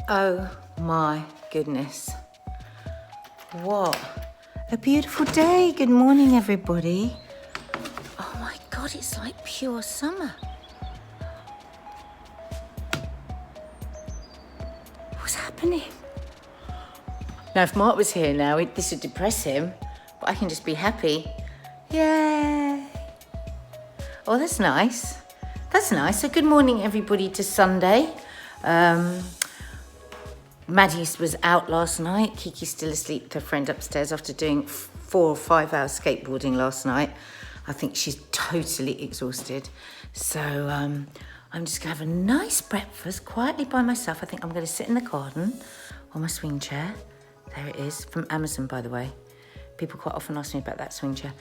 Oh my goodness. What a beautiful day. Good morning, everybody. Oh my God, it's like pure summer. What's happening? Now, if Mark was here now, this would depress him, but I can just be happy. Yay. Oh, that's nice. That's nice. So good morning, everybody, to Sunday. Maddie was out last night. Kiki's still asleep with her friend upstairs after doing 4 or 5 hours skateboarding last night. I think she's totally exhausted. So I'm just going to have a nice breakfast quietly by myself. I think I'm going to sit in the garden on my swing chair. There it is, from Amazon, by the way. People quite often ask me about that swing chair.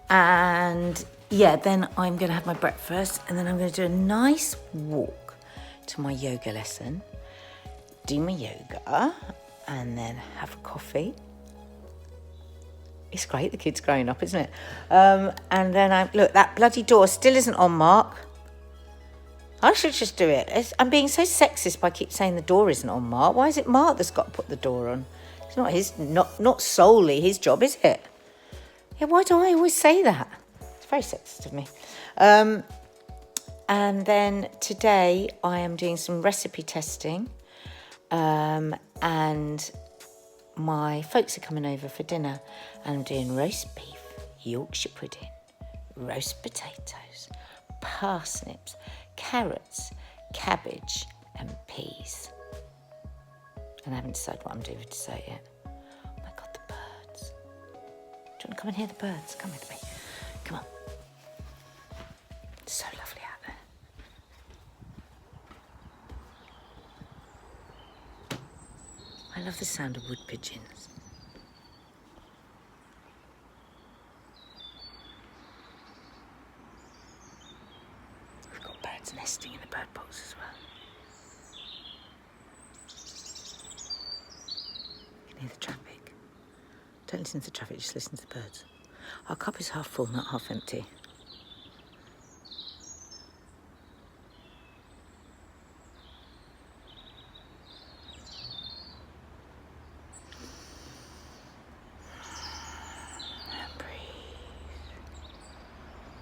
And yeah, then I'm going to have my breakfast and then I'm going to do a nice walk to my yoga lesson. Do my yoga and then have a coffee. It's great, the kid's growing up, isn't it? And then look, that bloody door still isn't on, Mark. I should just do it. I'm being so sexist by keep saying the door isn't on, Mark. Why is it Mark that's got to put the door on? It's not solely his job, is it? Yeah, why do I always say that? It's very sexist of me. And then today I am doing some recipe testing. And my folks are coming over for dinner and I'm doing roast beef, Yorkshire pudding, roast potatoes, parsnips, carrots, cabbage and peas. And I haven't decided what I'm doing for dessert yet. Oh my God, the birds. Do you want to come and hear the birds? Come with me. Come on. It's so lovely out there. I love the sound of wood pigeons. We've got birds nesting in the bird box as well. You can hear the traffic. Don't listen to the traffic, just listen to the birds. Our cup is half full, not half empty.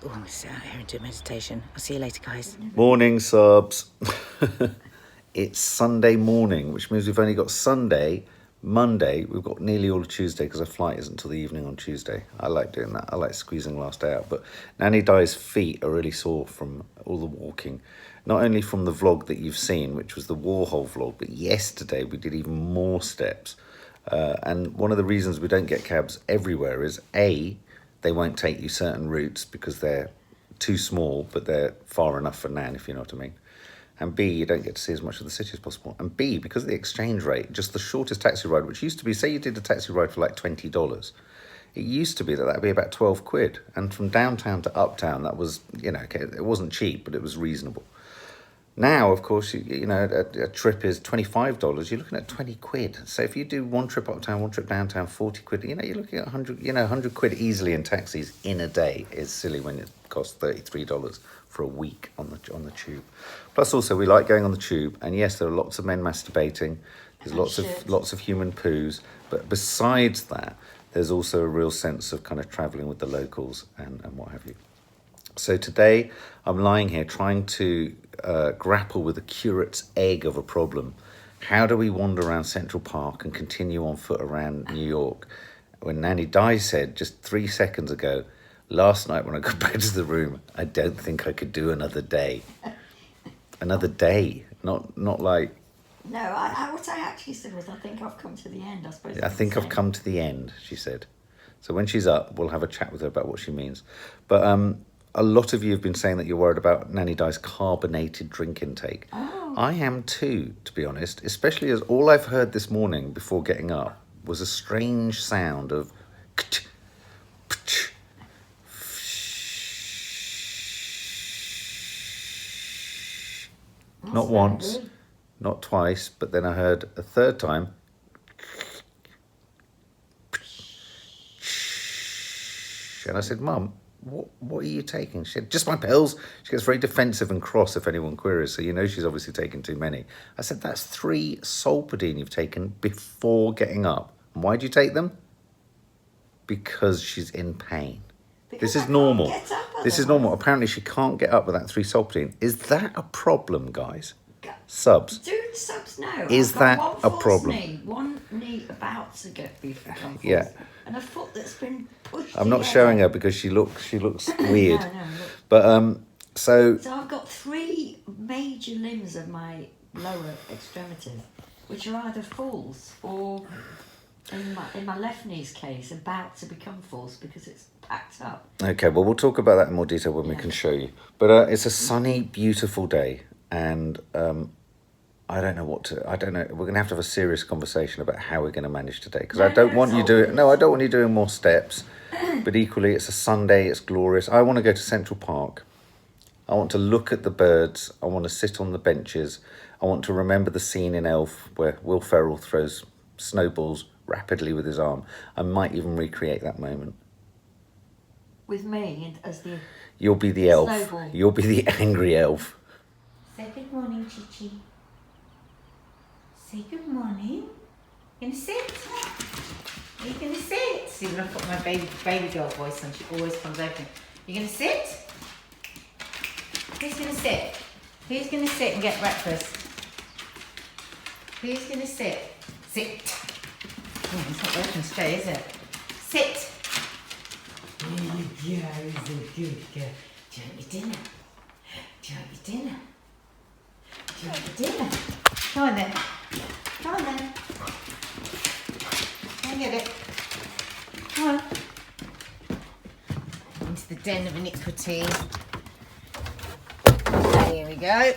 Oh, I'm going to sit out here and do meditation. I'll see you later, guys. Morning, subs. It's Sunday morning, which means we've only got Sunday, Monday. We've got nearly all of Tuesday because our flight isn't until the evening on Tuesday. I like doing that. I like squeezing the last day out. But Nanny Di's feet are really sore from all the walking. Not only from the vlog that you've seen, which was the Warhol vlog, but yesterday we did even more steps. And one of the reasons we don't get cabs everywhere is A, they won't take you certain routes because they're too small, but they're far enough for Nan, if you know what I mean. And B, you don't get to see as much of the city as possible. And B, because of the exchange rate, just the shortest taxi ride, which used to be, say you did a taxi ride for like $20, it used to be that'd be about 12 quid. And from downtown to uptown, that was, okay, it wasn't cheap, but it was reasonable. Now, of course, a trip is $25. You're looking at 20 quid. So if you do one trip uptown, one trip downtown, 40 quid, you're looking at 100 quid easily in taxis in a day. Is silly when it costs $33 for a week on the tube. Plus, also, we like going on the tube. And yes, there are lots of men masturbating. There's lots of human poos. But besides that, there's also a real sense of kind of travelling with the locals and what have you. So today, I'm lying here trying to grapple with a curate's egg of a problem. How do we wander around Central Park and continue on foot around New York? When Nanny Di said just 3 seconds ago, last night when I got back to the room, I don't think I could do another day. Another day, not like... No, what I actually said was, I think I've come to the end, I suppose. I think I've come to the end, she said. So when she's up, we'll have a chat with her about what she means. But a lot of you have been saying that you're worried about Nanny Di's carbonated drink intake. Oh. I am too, to be honest, especially as all I've heard this morning before getting up was a strange sound of... Not once, good. Not twice, but then I heard a third time. And I said, Mum, what are you taking? She said, just my pills. She gets very defensive and cross if anyone queries, so you know she's obviously taken too many. I said, that's 3 Solpadeine you've taken before getting up. And why do you take them? Because she's in pain. Because This I is can't normal. get up This is otherwise. normal. Apparently she can't get up with that 3 Solpadeine. Is that a problem, guys? Subs. Dude, subs now. Is I've got that one a false problem? Knee, one knee about to become false, Yeah. and a foot that's been pushed. I'm not together. showing her because she looks weird. No, look. But so So I've got 3 major limbs of my lower extremities, which are either false or, in my left knee's case, about to become false because it's packed up. okay, well we'll talk about that in more detail when we can show you. But it's a sunny, beautiful day, and I don't know what to. I don't know. We're gonna have to have a serious conversation about how we're gonna manage today because I don't want you doing. No, I don't want you doing more steps. But equally, it's a Sunday. It's glorious. I want to go to Central Park. I want to look at the birds. I want to sit on the benches. I want to remember the scene in Elf where Will Ferrell throws snowballs rapidly with his arm. I might even recreate that moment. With me as the You'll be the elf. Snowball. You'll be the angry elf. Say good morning, Chichi. Say good morning. Gonna sit? Are you gonna sit? See, when I put my baby girl voice on, she always comes open. You gonna sit? Who's gonna sit? Who's gonna sit and get breakfast? Who's gonna sit? Sit. Oh, it's not working today, is it? Sit. There you go, is a good girl. Do you want your dinner? Do you want your dinner? Do you want your dinner? Come on then. Come on then. Go and get it. Come on. Into the den of iniquity. There we go.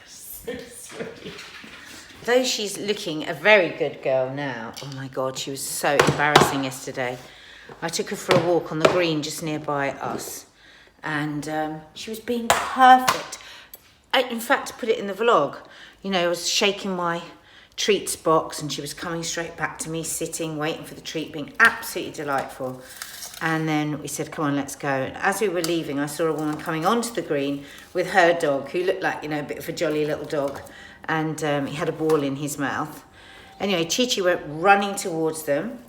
So sweet. Though she's looking a very good girl now, oh my God, she was so embarrassing yesterday. I took her for a walk on the green just nearby us, and she was being perfect. In fact, put it in the vlog, you know, I was shaking my treats box and she was coming straight back to me, sitting, waiting for the treat, being absolutely delightful. And then we said, come on, let's go. And as we were leaving, I saw a woman coming onto the green with her dog, who looked like, you know, a bit of a jolly little dog. And he had a ball in his mouth. Anyway, Chi-Chi went running towards them.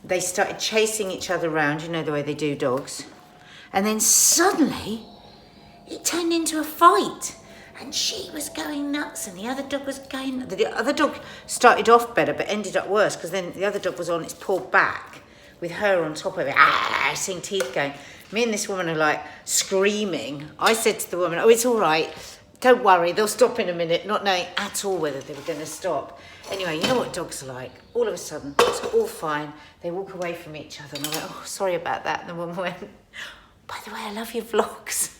They started chasing each other around, you know the way they do dogs. And then suddenly, it turned into a fight. And she was going nuts and the other dog was going... The other dog started off better but ended up worse because then the other dog was on its paw back with her on top of it, seeing teeth going. Me and this woman are like screaming. I said to the woman, oh, it's all right. Don't worry, they'll stop in a minute, not knowing at all whether they were going to stop. Anyway, you know what dogs are like. All of a sudden, it's all fine. They walk away from each other and I went, oh, sorry about that. And the woman went, by the way, I love your vlogs.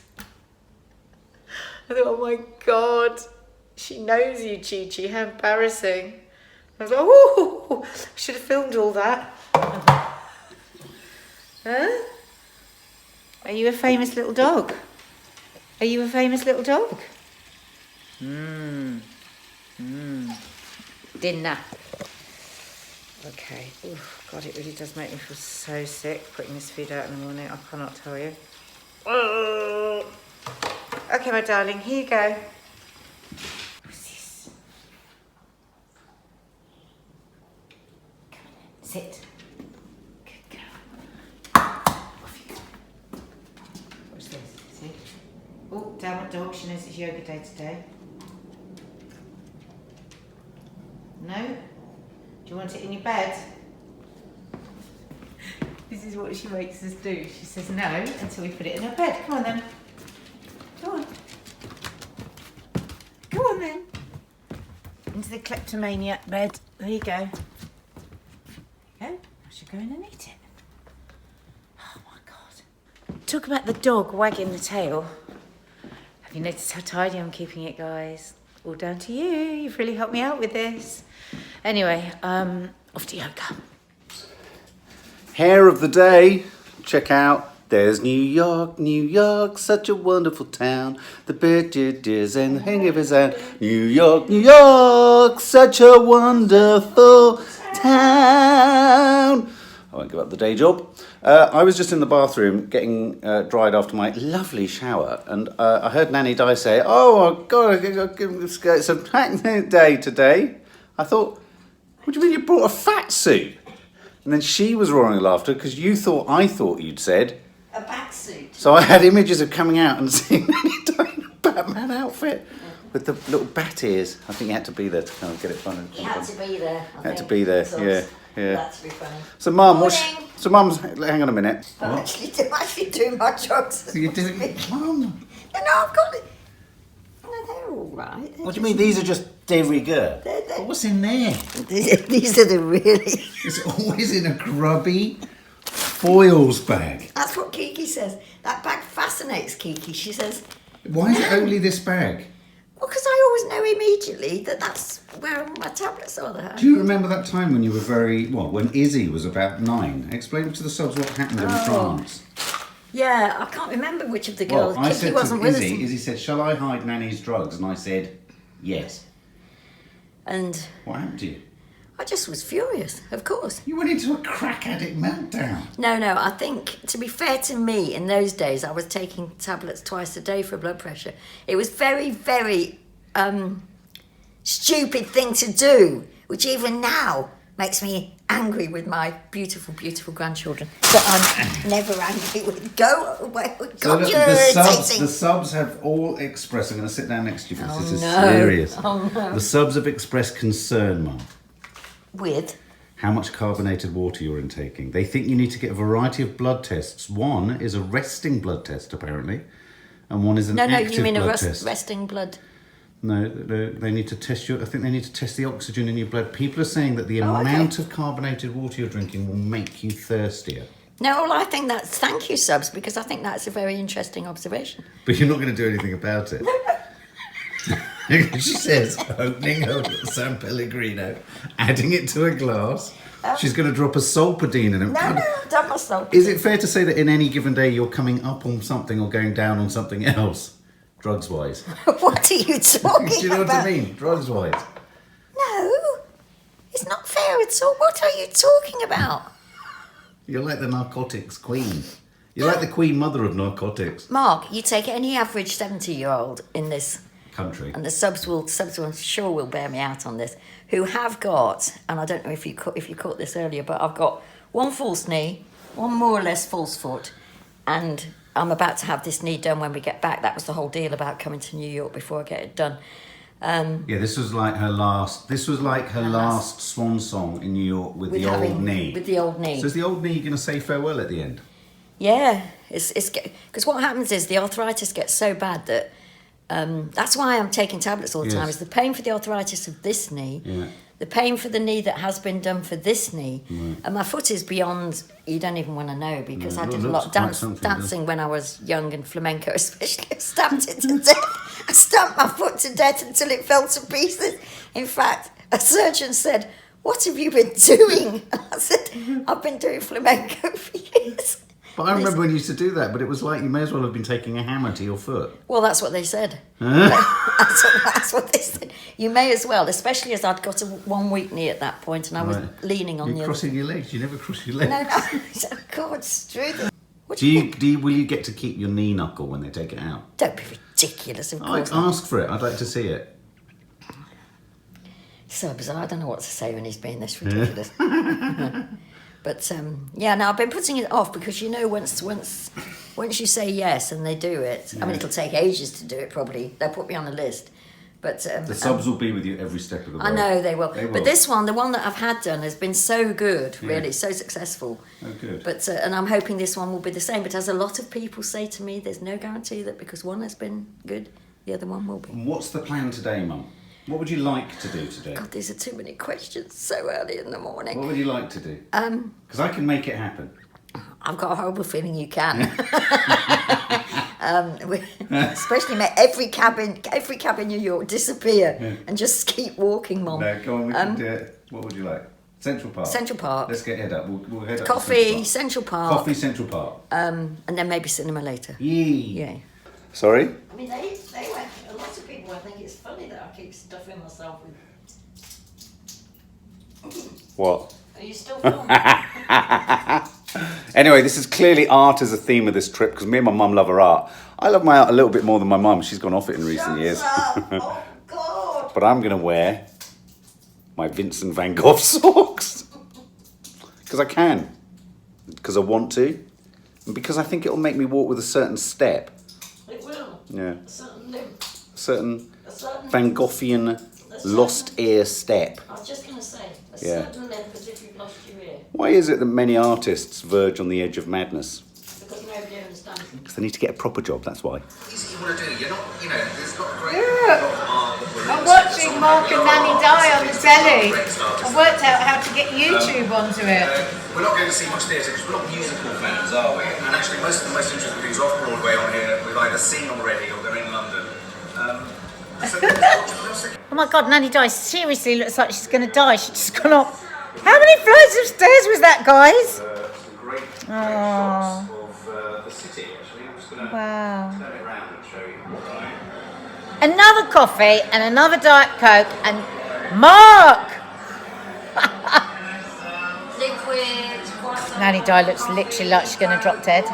I thought, oh my God, she knows you, Chi-Chi, how embarrassing. I was like, oh, I should have filmed all that. Huh? Are you a famous little dog? Are you a famous little dog? Dinner. Okay. Ooh, God, it really does make me feel so sick putting this food out in the morning. I cannot tell you. Okay, my darling, here you go. What's this? Come on, sit. Good girl. Off you go. What's this? See? Oh, downward dog. She knows it's yoga day today. No? Do you want it in your bed? This is what she makes us do. She says no until we put it in her bed. Come on then. Go on. Go on then. Into the kleptomaniac bed. There you go. There you go. I should go in and eat it. Oh my God. Talk about the dog wagging the tail. Have you noticed how tidy I'm keeping it, guys? All down to you. You've really helped me out with this. Anyway, off to yoga. Hair of the day. Check out. There's New York, such a wonderful town. The bitches and the hang of his hand. New York, New York. York, such a wonderful town. I won't give up the day job. I was just in the bathroom getting dried after my lovely shower, and I heard Nanny Di say, "Oh, God, it's a picnic day today." I thought, "What do you mean you brought a fat suit?" And then she was roaring with laughter because I thought you'd said A backsuit. So I had images of coming out and seeing Nanny Di in a Batman outfit with the little bat ears. I think you had to be there to kind of get it fun. He had to be there. Had to be there, yeah. That's be funny. So Mum, Morning. hang on a minute. I'm actually doing my jobs. So you're doing, Mum? No, I've got it. No, they're all right. What do you mean? These are just de rigueur. They're- What's in there? These are the really... It's always in a grubby foils bag. That's what Kiki says. That bag fascinates Kiki. She says, Why is it only this bag? well, because I always know immediately that that's where my tablets are there. Do you remember that time when you were when Izzy was about 9? Explain to the subs what happened in France. Yeah, I can't remember which of the girls. Well, I Kiki said wasn't to with Izzy, us. Izzy said, "Shall I hide Nanny's drugs?" And I said, "Yes." And What happened to you? I just was furious, of course. You went into a crack addict meltdown. No, I think, to be fair to me, in those days, I was taking tablets twice a day for blood pressure. It was very, very stupid thing to do, which even now makes me angry with my beautiful, beautiful grandchildren. But I'm never angry with. Go away. God, look, you're the irritating. subs have all expressed. I'm going to sit down next to you. Oh, This is no. serious. Oh, no. The subs have expressed concern, Mum. With? How much carbonated water you're intaking. They think you need to get a variety of blood tests. One is a resting blood test, apparently, and one is an No, active you mean a blood test. resting blood? No, they need to test I think they need to test the oxygen in your blood. People are saying that the Oh, okay. amount of carbonated water you're drinking will make you thirstier. No, well, I think that's... Thank you, subs, because I think that's a very interesting observation. But you're not going to do anything about it. She says, opening a San Pellegrino, adding it to a glass. She's going to drop a solpadine in it. No, I've done myself. Is it fair to say that in any given day you're coming up on something or going down on something else, drugs-wise? What are you talking about? Do you know what I mean? Drugs-wise. No, it's not fair at all. What are you talking about? You're like the narcotics queen. You're like the queen mother of narcotics. Mark, you take any average 70-year-old in this, Country. and the subs I'm sure will bear me out on this, who have got, and I don't know if you caught this earlier, but I've got one false knee, one more or less false foot, and I'm about to have this knee done when we get back. That was the whole deal about coming to New York before I get it done. Yeah, this was like her last. This was like her last swan song in New York with the old knee. With the old knee. So is the old knee going to say farewell at the end? Yeah, it's because what happens is the arthritis gets so bad that that's why I'm taking tablets all the time. Yes. Is the pain for the arthritis of this knee, Yeah. the pain for the knee that has been done for this knee, and my foot is beyond. You don't even want to know because I did a lot of dancing when I was young and flamenco, especially. I stamped it to death. I stamped my foot to death until it fell to pieces. In fact, a surgeon said, "What have you been doing?" And I said, "I've been doing flamenco for years." But I remember when you used to do that, but it was like you may as well have been taking a hammer to your foot. Well, that's what they said. That's what they said. You may as well, especially as I'd got a 1 weak knee at that point and I was Right. leaning on You're the crossing your legs. You never cross your legs. other. No. God, screw them. What do you Will you get to keep your knee knuckle when they take it out? Don't be ridiculous, of I'd course. not. ask for it. I'd like to see it. So bizarre. I don't know what to say when he's being this ridiculous. But yeah, now I've been putting it off because once you say yes and they do it, I mean it'll take ages to do it. Probably they'll put me on a list. But The subs will be with you every step of the way. I know they will. They will. But this one, the one that I've had done, has been so good, really, so successful. Oh, good. But and I'm hoping this one will be the same. But as a lot of people say to me, there's no guarantee that because one has been good, the other one will be. And what's the plan today, Mum? What would you like to do today? God, these are too many questions so early in the morning. What would you like to do? Because I can make it happen. I've got a horrible feeling you can. Especially make every cab in New York disappear and just keep walking, Mom. No, go on, we can do it. What would you like? Central Park. Central Park. Let's get head up. We'll head up Coffee, to Central Park. Coffee, Central Park. And then maybe cinema later. Yee. Yeah. Sorry? I mean, they went. A lot of people. I think it's funny that I keep stuffing myself with What? Are you still filming? Anyway, this is clearly art as a theme of this trip because me and my mum love her art. I love my art a little bit more than my mum. She's gone off it in recent years. Oh, God. But I'm going to wear my Vincent van Gogh socks. Because I can. Because I want to. And because I think it'll make me walk with a certain step. It will. Yeah. A certain limp. Certain A certain... Van Goghian lost ear step. I was just going to say, a Yeah. certain limp as if you've lost your ear. Why is it that many artists verge on the edge of madness? Because nobody understands them. Because they need to get a proper job, that's why. Easy you want to do. You're not, you know, there's not a great I'm watching Mark and Nanny Die on the telly. I worked out how to get YouTube onto it. We're not going to see much theatre because we're not musical fans, are we? And actually, most of the most interesting things off Broadway on here we've either seen already or they're in London. Oh my God, Nanny Di seriously looks like she's going to die. She's just gone up. How many flights of stairs was that, guys? Some great Oh. shots of the city, actually. I'm just going to Wow. turn it around and show you. Right. Another coffee and another Diet Coke and Mark! Liquid, water. Nanny Di looks literally like she's going to drop dead.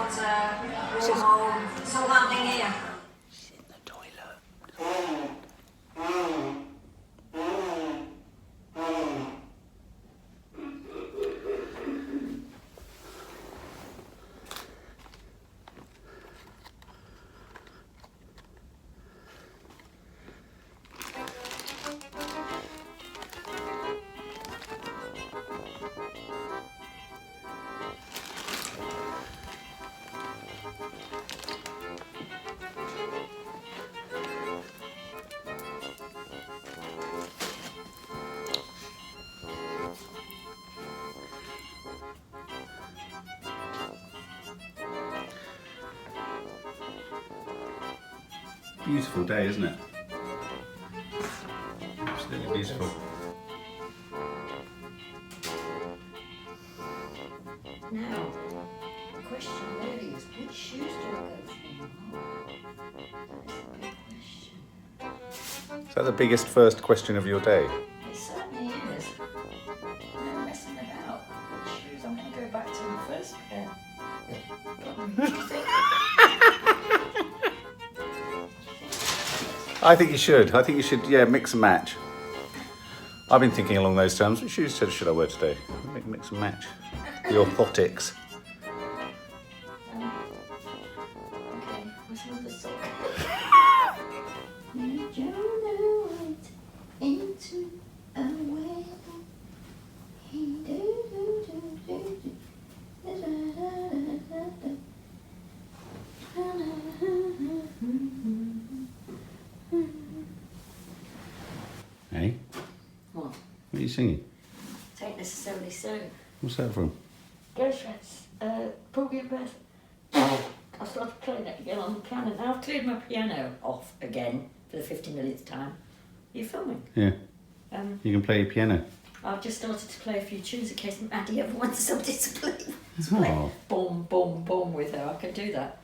It's all happening here. She's in the toilet. Beautiful day, isn't it? Absolutely beautiful. Now, the question really is, which shoes do I go for? That is a big question. Is that the biggest first question of your day? It certainly is. No messing about. Which shoes? I'm going to go back to my first pair. What do you think? I think you should. I think you should, yeah, mix and match. I've been thinking along those terms. Which shoes should I wear today? Mix and match. The orthotics. Okay, where's another sock? You don't know it into a way. Hey? What? What are you singing? Ain't necessarily so. What's that from? Girlfriends, Porgy and Beth. I started playing it again on the piano. Now I've cleared my piano off again for the 50 millionth time. Are you filming? Yeah. Um, You can play your piano. I've just started to play a few tunes in case NADIA ever wants somebody to play. Oh. Boom, boom, boom with her. I can do that.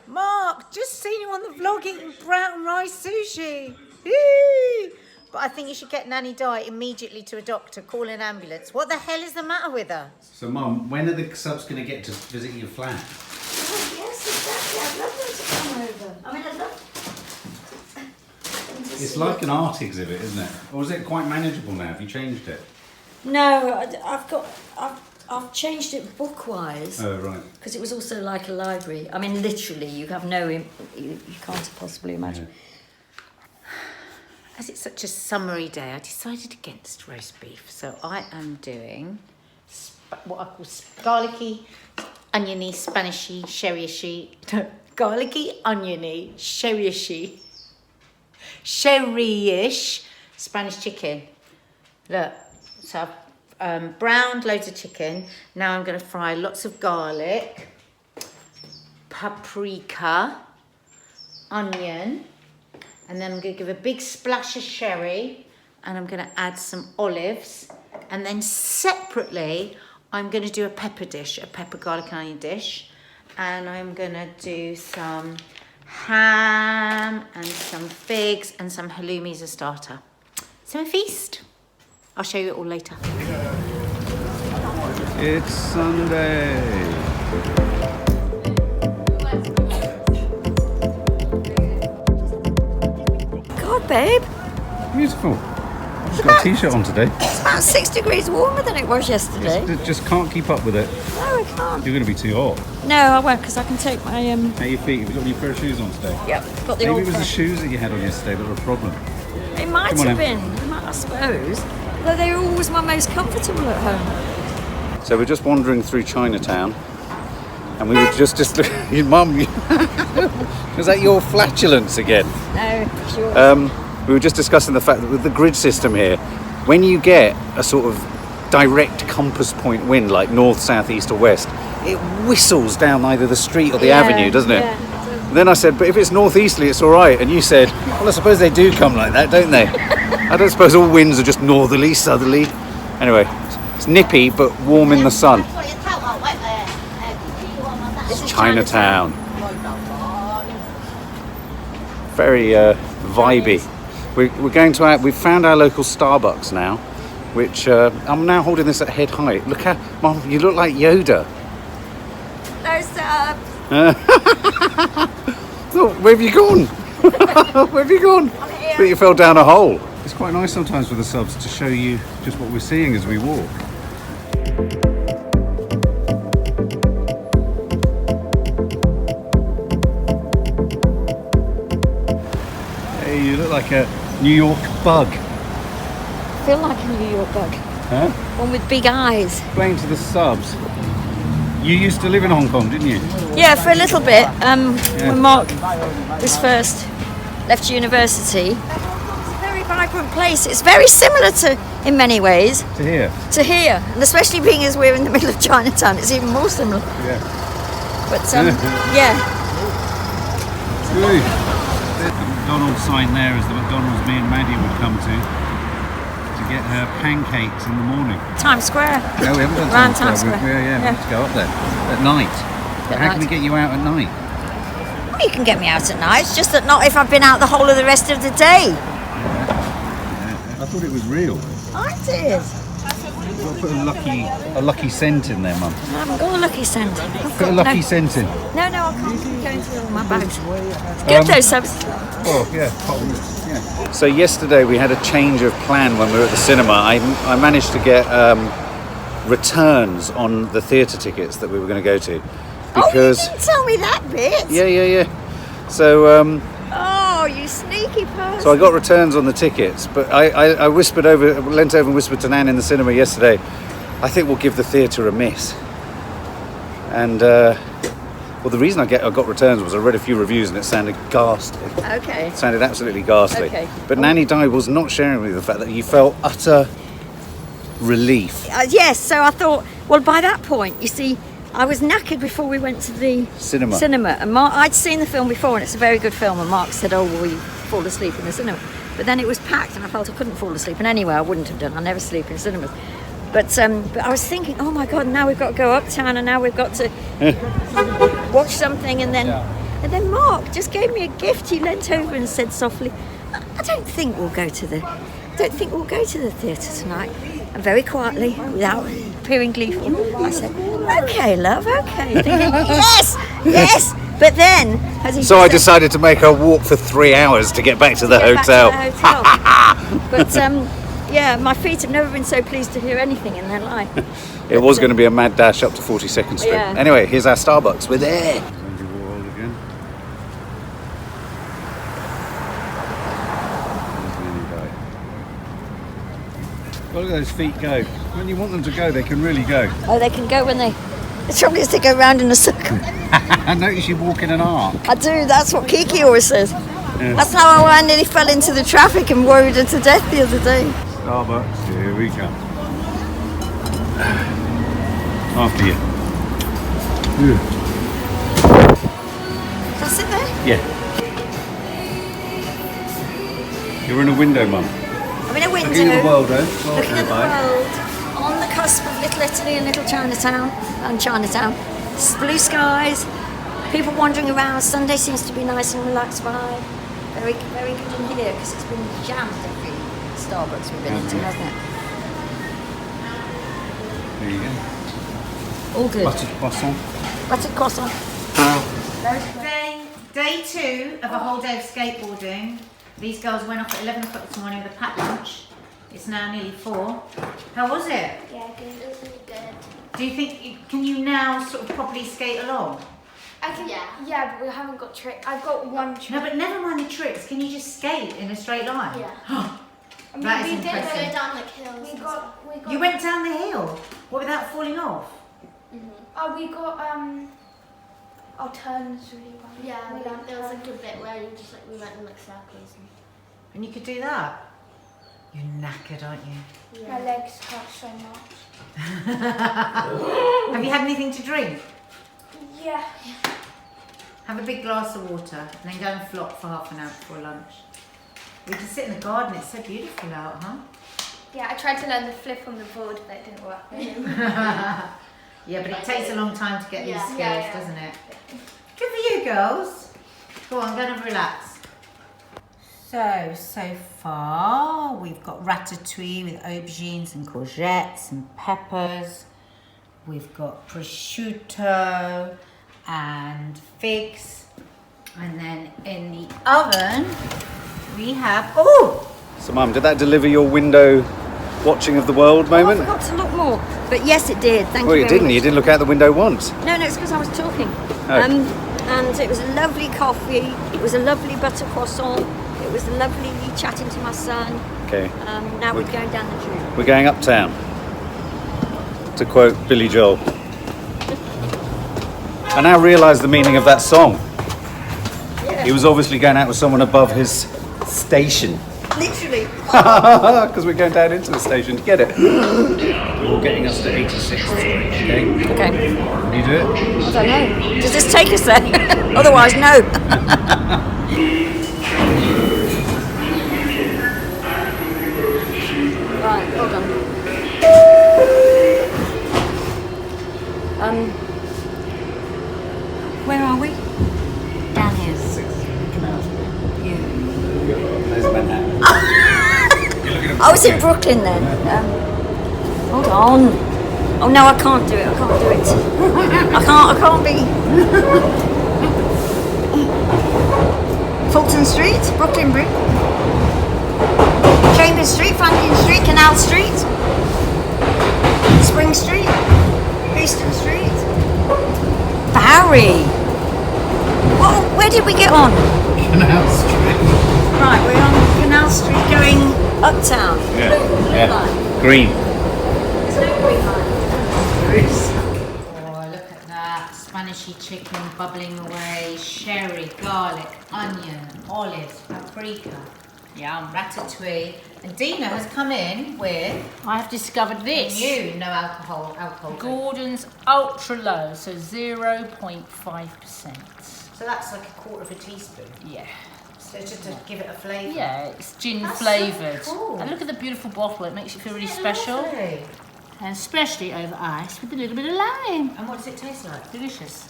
Mark, just seen you on the vlog eating brown rice sushi. Yay! But I think you should get Nanny Di immediately to a doctor, call an ambulance. What the hell is the matter with her? So, Mum, when are the subs going to get to visit your flat? Oh, yes, exactly. I'd love them to come over. I mean, I'd love them to It's see like it. an art exhibit, isn't it? Or is it quite manageable now? Have you changed it? No, I've changed it book-wise. Oh, right. Because it was also like a library. I mean, literally, you have no... You can't possibly imagine. Yeah. As it's such a summery day, I decided against roast beef. So I am doing what I call garlicky, oniony, Spanishy, sherry-ishy, garlicky, oniony, sherry-ishy, sherry-ish Spanish chicken. Look, so I've browned loads of chicken. Now I'm going to fry lots of garlic, paprika, onion, and then I'm going to give a big splash of sherry, and I'm going to add some olives, and then separately I'm going to do a pepper dish, a pepper garlic and onion dish, and I'm going to do some ham and some figs and some halloumi as a starter. So a feast. I'll show you it all later. It's Sunday. God, babe, Beautiful. I've just got a t-shirt on today. it's about 6 degrees warmer than it was yesterday. Just can't keep up with it. No, I can't. You're going to be too hot. No, I won't, because I can take my How are your feet? Have you got any pair of shoes on today? Yep, got the Maybe old it was the pair. shoes that you had on yesterday that were a problem. It might Come on have in. been, I suppose. Though they were always my most comfortable at home. So we're just wandering through Chinatown, and we were just your mum. Was that your flatulence again? No, sure. We were just discussing the fact that with the grid system here, when you get a sort of direct compass point wind, like north, south, east, or west, it whistles down either the street or the avenue, doesn't it? Yeah. Then I said, but if it's northeasterly, it's all right. And you said, well, I suppose they do come like that, don't they? I don't suppose all winds are just northerly, southerly. Anyway, it's nippy but warm in the sun. This is Chinatown. Very vibey. We're going to we've found our local Starbucks now, which I'm now holding this at head height. Look how, Mum, you look like Yoda. No, sir. Oh, where have you gone? Where have you gone? I think you fell down a hole. It's quite nice sometimes with the subs to show you just what we're seeing as we walk. Hey, you look like a New York bug. I feel like a New York bug. Huh? One with big eyes. Explain to the subs. You used to live in Hong Kong, didn't you? Yeah, for a little bit. When Mark was first left university. It's a very vibrant place. It's very similar to, in many ways, To here. to here. And especially being as we're in the middle of Chinatown, it's even more similar. Yeah. But yeah. Ooh. The McDonald's sign there is the McDonald's me and Maddie would come to get her pancakes in the morning. Times Square. No, we haven't done Around Times Times Square. Square. We have to go up there at night. At How can we night. get you out at night? Well, you can get me out at night. It's just that not if I've been out the whole of the rest of the day. I thought it was real. I did. You've got to put a lucky cent in there, Mum. I haven't got a lucky cent. I've Put a got lucky cent in. No, I can't keep going through all my bags. It's good though, subs. Oh, yeah. So yesterday we had a change of plan when we were at the cinema. I managed to get returns on the theatre tickets that we were going to go to. Because Oh, you didn't tell me that bit. yeah. So Oh, you sneaky person. so I got returns on the tickets, but I leant over and whispered to Nan in the cinema yesterday, I think we'll give the theatre a miss. And well, the reason I got returns was I read a few reviews and it sounded ghastly. Okay. It sounded absolutely ghastly. Okay. But Nanny Di was not sharing with me the fact that you felt utter relief. Yes, so I thought, well, by that point, you see, I was knackered before we went to the Cinema. And Mark, I'd seen the film before, and it's a very good film. And Mark said, "Oh, will you fall asleep in the cinema?" But then it was packed, and I felt I couldn't fall asleep. And anyway, I wouldn't have done. I never sleep in cinemas. But I was thinking, oh my God, now we've got to go uptown, and now we've got to watch something, and then Mark just gave me a gift. He leant over and said softly, "I don't think we'll go to the theatre tonight." And very quietly, without appearing gleeful, I said, "Okay, love, okay." Thinking, yes. But then, as he So I said- decided to make her walk for 3 hours to get back to the get back hotel. to the hotel. But yeah, my feet have never been so pleased to hear anything in their life. It was going to be a mad dash up to 42nd Street. Yeah. Anyway, here's our Starbucks. We're there. Look at those feet go. When you want them to go, they can really go. Oh, they can go when they. The trouble is they go round in a circle. I notice you walk in an arc. I do. That's what Kiki always says. That's how I nearly fell into the traffic and worried her to death the other day. Starbucks, here we come. After you. Can I sit there? Yeah. You're in a window, Mum. I'm in a window. Looking at the world, eh? Looking at the world. On the cusp of Little Italy and Little Chinatown. Blue skies. People wandering around. Sunday seems to be nice and relaxed vibe. Very, very good in here because it's been jammed every Starbucks we've been into, hasn't it? There you go. All good. Buttered croissant. Buttered croissant. Day 2 of a whole day of skateboarding. These girls went off at 11 o'clock this morning with a packed lunch. It's now nearly 4. How was it? Yeah, good. It was really good. Do you think, can you now sort of properly skate along? I can, yeah, but we haven't got trick. I've got one trick. No, but never mind the tricks. Can you just skate in a straight line? Yeah. I mean, that is we did impressive. go down like hills. We got. You went down the hill? What, without falling off? Oh, we got our turns really well. Yeah, there was like a bit where you just like we went in like circles. And you could do that? You're knackered, aren't you? My legs hurt so much. Have you had anything to drink? Yeah. Have a big glass of water and then go and flop for half an hour before lunch. We can sit in the garden, it's so beautiful out, huh? Yeah, I tried to learn the flip on the board, but it didn't work. Yeah, but it takes a long time to get these skills, Yeah. doesn't it? Good for you, girls. Go on, go and relax. So far, we've got ratatouille with aubergines and courgettes and peppers. We've got prosciutto and figs. And then in the oven, we have, So, Mum, did that deliver your window watching of the world moment? I forgot to look more, but yes, it did. Thank Well, you you very didn't. much. You didn't look out the window once. No, it's because I was talking. Oh. And it was a lovely coffee. It was a lovely butter croissant. It was lovely chatting to my son. Okay. Now we're going down the tube. We're going uptown. To quote Billy Joel. I now realise the meaning of that song. He was obviously going out with someone above his station. Literally. Because we're going down into the station to get it. You're getting us to 86th Street, okay? Okay. Can you do it? I don't know. Does this take us there? Otherwise, no. Right, hold on. Where are we? Down here. There's Manhattan. I was in Brooklyn then. Hold on. Oh no, I can't do it. I can't do it. I can't be. Fulton Street, Brooklyn Bridge, Chambers Street, Franklin Street, Canal Street, Spring Street, Easton Street, Bowery. Where did we get on? Canal Street. Right, we're on Canal Street going uptown. Yeah. Green. There's no green line. Oh, look at that. Spanishy chicken bubbling away. Sherry, garlic, onion, olives, paprika. Yum. Ratatouille. And Dina has come in with I have discovered this. new no alcohol drink. Gordon's Ultra Low, so 0.5%. So that's like a quarter of a teaspoon. Yeah. So just to give it a flavour. Yeah, it's gin That's so flavoured. cool. And look at the beautiful bottle, it makes you feel really special. Lovely. And especially over ice with a little bit of lime. And what does it taste like? Delicious.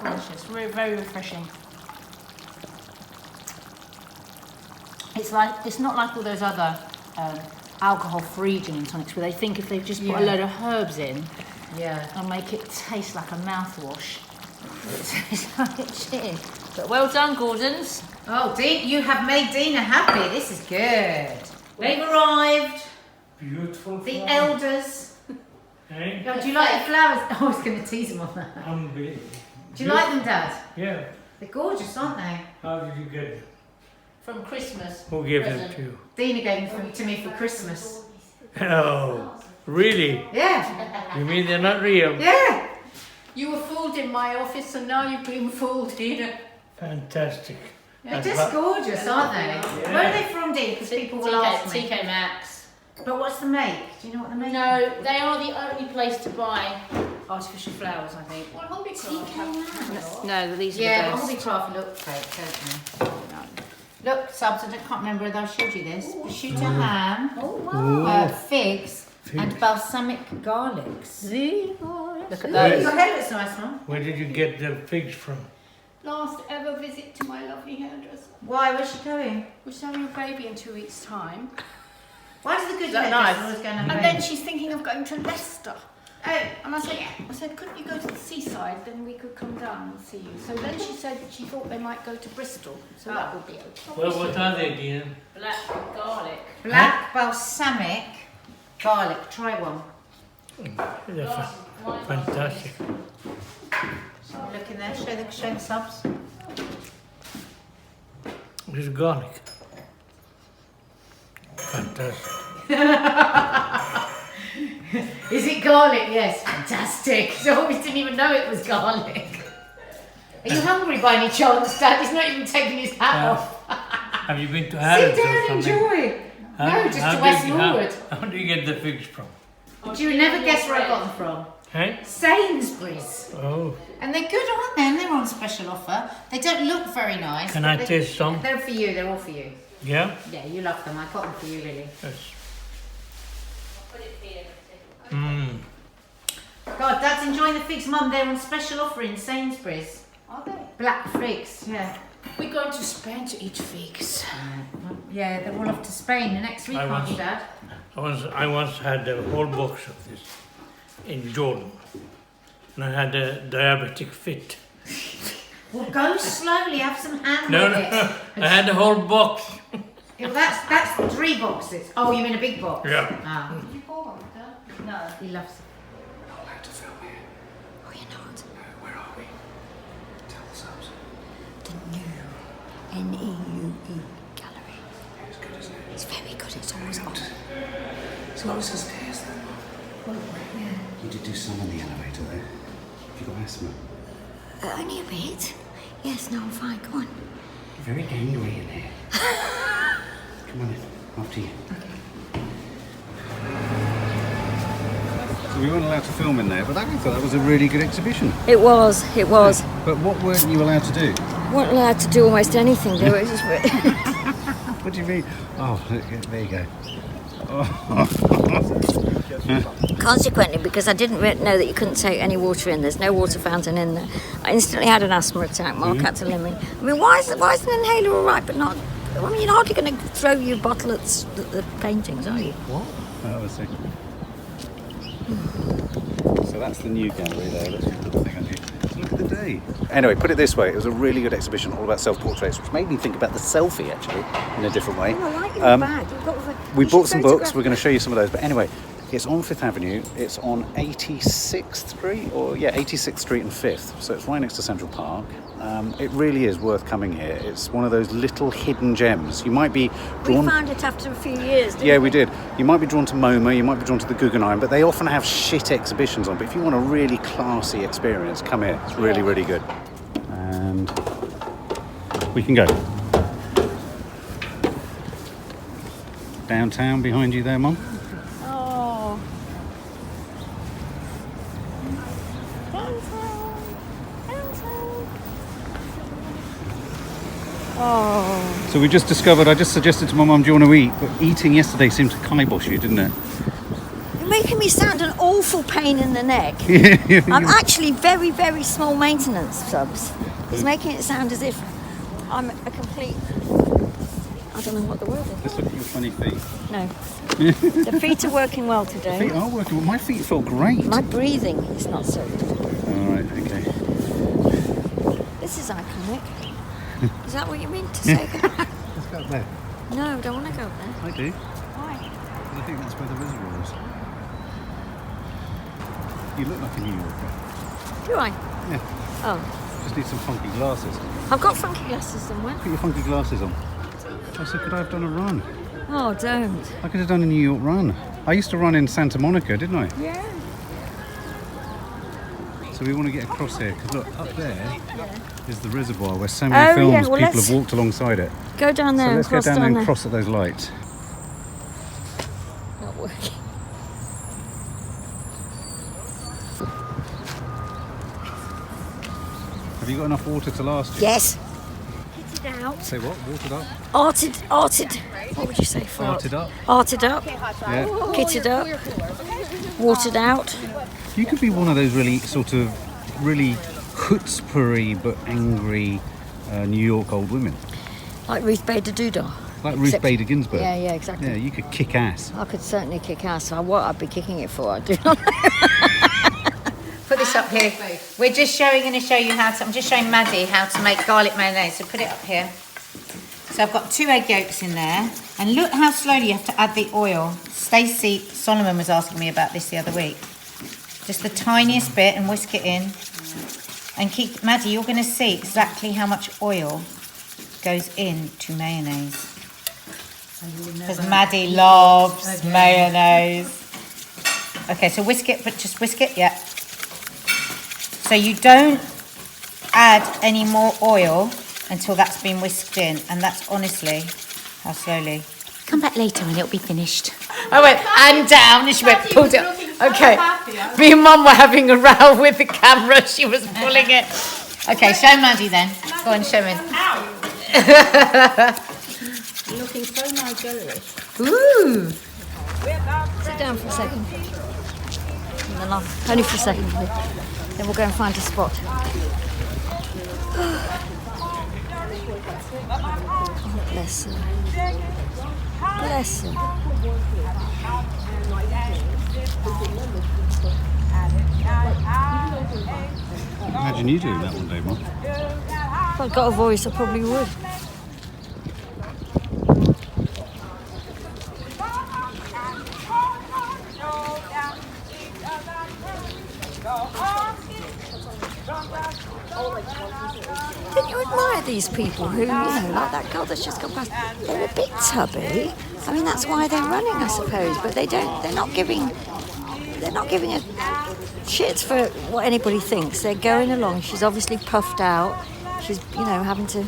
Delicious. Very refreshing. It's not like all those other alcohol-free gin and tonics where they think if they just put a load of herbs in, Yeah. and make it taste like a mouthwash. It's like gin. But well done, Gordon's. Oh, you have made Dina happy. This is good. They've arrived. Beautiful The flowers. elders. Eh? Oh, do you like the flowers? I was going to tease them on that. Unbelievable. Do you like them, Dad? Yeah. They're gorgeous, aren't they? How did you get them? From Christmas. Who gave them to you? Dina gave them to me for Christmas. Oh, really? Yeah. You mean they're not real? Yeah. You were fooled in my office and now you've been fooled here. Fantastic. They're just gorgeous, aren't they? Where are they from, Dina? Because people will ask me. TK Maxx. But what's the make? Do you know what the make is? No, they are the only place to buy artificial flowers, I think. Well, Hobbycraft. No, these Yeah, are but the best. Hobbycraft look fake, don't they? Look, subs, I can't remember whether I showed you this. Prosciutto ham, figs, and balsamic garlics. See? Look at Your those. hair looks nice, Mum. Where did you get the figs from? Last ever visit to my lovely hairdresser. Why? Where's she going? We're having a baby in 2 weeks' time. Why does the good that hairdresser nice? always go and have a And baby? then she's thinking of going to Leicester. Oh, and I said, couldn't you go to the seaside? Then we could come down and see you. So then she said she thought they might go to Bristol, so that would be okay. Well, what are they, dear? Black garlic. Black balsamic garlic. Try one. They're fantastic. Look in there. Show the subs. This garlic. Fantastic. Is it garlic? Yes, fantastic. So we didn't even know it was garlic. Are you hungry by any chance, Dad? He's not even taking his hat off. Have you been to Sit Harrods or down, something? enjoy. No, just to West Norwood. How do you get the figs from? Do you never guess where I got them from? Hey? Sainsbury's. Oh. And they're good, aren't they? And they're on special offer. They don't look very nice. Can but I taste some? They're for you. They're all for you. Yeah? Yeah, you love them. I got them for you, Lily. Yes. Mmm. God, Dad's enjoying the figs, Mum. They're on special offer in Sainsbury's. Are they? Black figs, yeah. We're going to Spain to eat figs. Yeah, they're all off to Spain the next week, aren't you, Dad? I once had a whole box of this in Jordan. And I had a diabetic fit. Well, go slowly. Have some hand No, with it. I had a whole box. Yeah, well, that's 3 boxes. Oh, you mean a big box? Yeah. Ah. Did you pour one, Dad? No. He loves it. We're not allowed to film here. Oh, you're not? No, where are we? Tell the subs. The new NEUE gallery. It's good, isn't it? It's very good. It's always on. It's always the stairs then, Mum. You did do some on the elevator there. Have you got asthma? Only a bit. Yes, no, I'm fine. Go on. You're very gangly in here. Come on in. After you. So we weren't allowed to film in there, but I thought that was a really good exhibition. It was. But what weren't you allowed to do? Weren't allowed to do almost anything. There was What do you mean? Oh, there you go. Consequently, because I didn't know that you couldn't take any water in, there's no water fountain in there. I instantly had an asthma attack. Mark had to let me. I mean, why is an inhaler all right, but not? I mean, you're hardly going to throw your bottle at the paintings, are you? What? Oh, I see. So that's the new gallery there. That's the thing on you. Look at the day. Anyway, put it this way, it was a really good exhibition all about self-portraits, which made me think about the selfie, actually, in a different way. Oh, I like your bag. You've got We bought some books, we're going to show you some of those. But anyway, it's on 5th Avenue, it's on 86th Street, 86th Street and 5th. So it's right next to Central Park. It really is worth coming here. It's one of those little hidden gems. You might be drawn... We found it after a few years, didn't Yeah, we did. You might be drawn to MoMA, you might be drawn to the Guggenheim, but they often have shit exhibitions on. But if you want a really classy experience, come here. It's really, really good. And we can go. Downtown behind you there, Mum. Oh. Oh. So we just discovered, I just suggested to my mum, do you want to eat? But eating yesterday seemed to kibosh you, didn't it? You're making me sound an awful pain in the neck. I'm actually very, very small maintenance, Subs. It's making it sound as if I'm a complete... I don't know what the word is. Let's look at your funny feet. No. The feet are working well today. Feet are working well. My feet feel great. My breathing is not so good. Alright, okay. This is iconic. Is that what you mean to say? Let's go up there. No, I don't want to go there. I do. Why? Because I think that's where the reservoir is. You look like a New Yorker. Do I? Yeah. Oh. Just need some funky glasses. I've got funky glasses somewhere. Put your funky glasses on. I said, could I have done a run? Oh, don't. I could have done a New York run. I used to run in Santa Monica, didn't I? Yeah. So we want to get across here, because look, up there is the reservoir where so many films people have walked alongside it. Go down there so and let's cross go down there and there. cross at those lights. Not working. Have you got enough water to last you? Yes. Hit it out. Say what? Watered up? Arted. What would you say for Arted up? Arted up. Yeah. Kitted up. Watered out. You could be one of those really sort of really chutzpah-y but angry New York old women. Like Ruth Bader Doodah. Like Ruth Bader Ginsburg. Yeah, exactly. Yeah, you could kick ass. I could certainly kick ass. What I'd be kicking it for, I do not know. this up here. We're just going to show you how to, I'm just showing Maddie how to make garlic mayonnaise. So put it up here. So I've got 2 egg yolks in there. And look how slowly you have to add the oil. Stacey Solomon was asking me about this the other week. Just the tiniest bit and whisk it in. And keep, Maddie, you're going to see exactly how much oil goes into mayonnaise. Because Maddie loves mayonnaise. Okay, so whisk it, but just whisk it, yeah. So you don't add any more oil until that's been whisked in, and that's honestly how slowly. Come back later and it'll be finished. I went and down, and she went pulled it. Okay, me and Mum were having a row with the camera. She was pulling it. Okay, show Maddie then. Go on, show me. You're looking so Nigerian. Ooh. Sit down for a second. And then only for a second. Then we'll go and find a spot. Oh, bless her. Bless her. Imagine you doing that one day, Mum. If I'd got a voice, I probably would. Don't you admire these people who, like that girl that's just gone past? They're a bit tubby. I mean, that's why they're running, I suppose. But they're not giving a shit for what anybody thinks. They're going along. She's obviously puffed out. She's, having to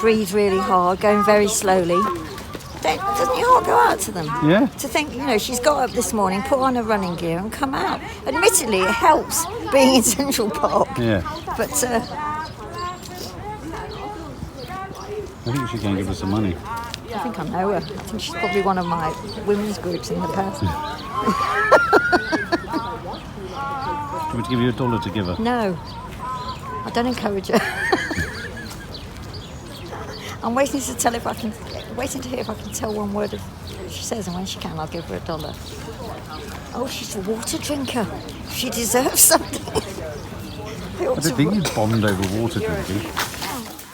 breathe really hard, going very slowly. Doesn't your heart go out to them? Yeah. To think, she's got up this morning, put on her running gear and come out. Admittedly, it helps being in Central Park. Yeah. But I think she can give us some money. I think I know her. I think she's probably one of my women's groups in the past. Do you want me to give you $1 to give her? No. I don't encourage her. I'm waiting to hear if I can tell one word of what she says, and when she can, I'll give her $1. Oh, she's a water drinker. She deserves something. I don't think you'd bond over water drinking.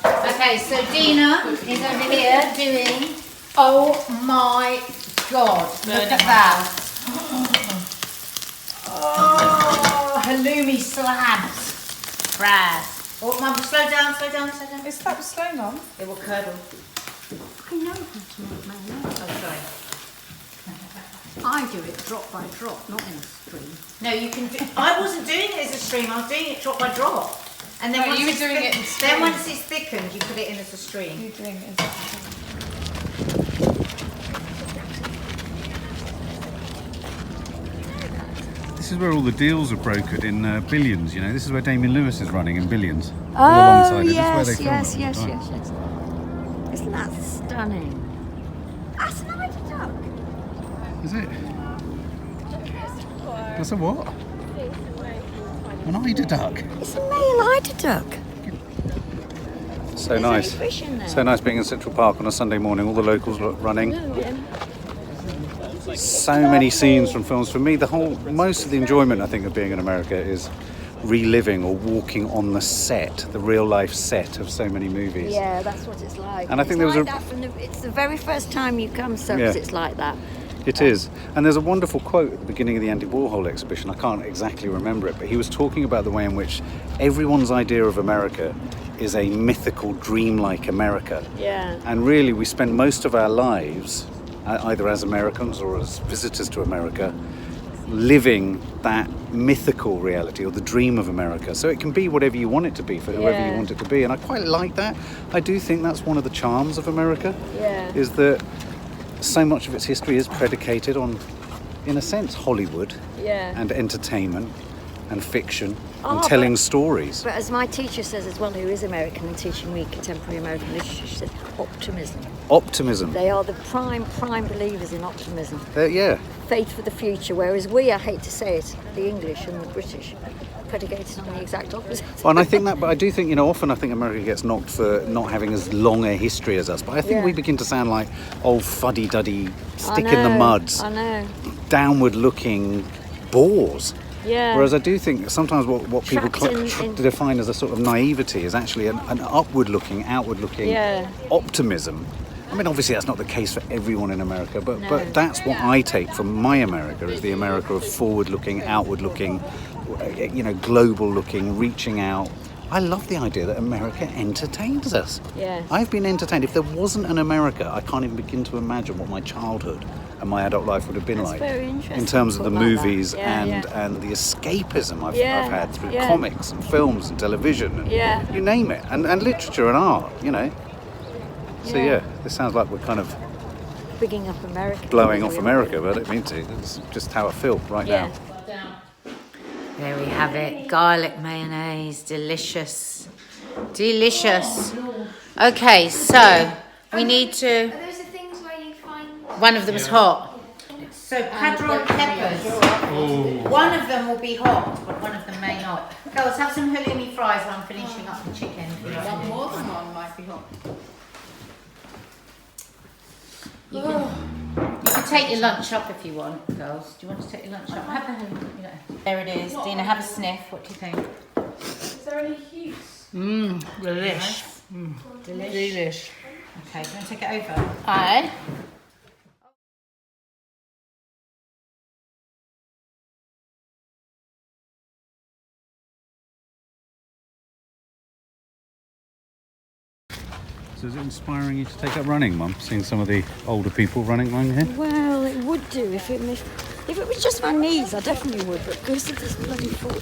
Okay, so Dina is over here doing. Oh my God! Look at that. Oh, halloumi slabs. Brad. Oh, Mum, slow down. Is that slow, Mum? It will curdle. I know how to make mayonnaise. Oh, sorry. I do it drop by drop, not in a stream. No, you can do. I wasn't doing it as a stream. I was doing it drop by drop. And then No, once you were it's doing it in Then stream. once it's thickened, you put it in as a stream. You're doing it exactly. This is where all the deals are brokered in Billions, This is where Damien Lewis is running in Billions. Oh, alongside it. This yes, is where they yes. film it all the time. Isn't that stunning? That's an eider duck. Is it? That's a what? An eider duck. It's a male eider duck. So There's nice. only fish in there. So nice being in Central Park on a Sunday morning. All the locals running. So many scenes from films. For me, most of the enjoyment, I think, of being in America is reliving or walking on the set, the real life set of so many movies. Yeah, that's what it's like. And I think there was it's the very first time you come, so Yeah. it's like that. It is. And there's a wonderful quote at the beginning of the Andy Warhol exhibition. I can't exactly remember it, but he was talking about the way in which everyone's idea of America is a mythical, dreamlike America. Yeah. And really, we spend most of our lives, either as Americans or as visitors to America, living that mythical reality or the dream of America. So it can be whatever you want it to be for whoever you want it to be. And I quite like that. I do think that's one of the charms of America, is that so much of its history is predicated on, in a sense, Hollywood and entertainment and fiction and telling stories. But as my teacher says as well, who is American and teaching me contemporary American literature, she said optimism. Optimism. They are the prime believers in optimism. Yeah. Faith for the future, whereas we, I hate to say it, the English and the British, predicated on the exact opposite. Well, and I think that, but I do think, often I think America gets knocked for not having as long a history as us. But I think we begin to sound like old fuddy-duddy, stick in the muds, I know. downward-looking bores. Yeah. Whereas I do think sometimes what people Trapped in- define as a sort of naivety is actually an upward-looking, outward-looking Yeah. optimism. I mean, obviously that's not the case for everyone in America, but No. but that's what I take from my America, is the America of forward-looking, outward-looking, global-looking, reaching out. I love the idea that America entertains us. Yeah. I've been entertained. If there wasn't an America, I can't even begin to imagine what my childhood and my adult life would have been That's like. very interesting In terms of the thought like that. movies Yeah, and the escapism I've Yeah, had through yeah. comics and films and television and Yeah. you name it, and literature and art, So Yeah. yeah, this sounds like we're kind of Bigging up America. blowing off America, but I don't mean to. It's just how I feel right Yeah. now. There we have it. Garlic mayonnaise. Delicious. Delicious. Okay, so we need to... Are those the things where you find... One of them is hot. So padron peppers. One of them will be hot, but one of them may not. Girls, have some halloumi fries while I'm finishing up the chicken. More than one might be hot. You can take your lunch up if you want, girls. Do you want to take your lunch up? Have the halloumi. There it is. Dina, have a sniff. What do you think? Is there any use? Delish. Delish. Okay, do you want to take it over? Aye. So is it inspiring you to take up running, Mum? Seeing some of the older people running along here? Well, it would do if it was just my knees. I definitely would, but because of this bloody foot.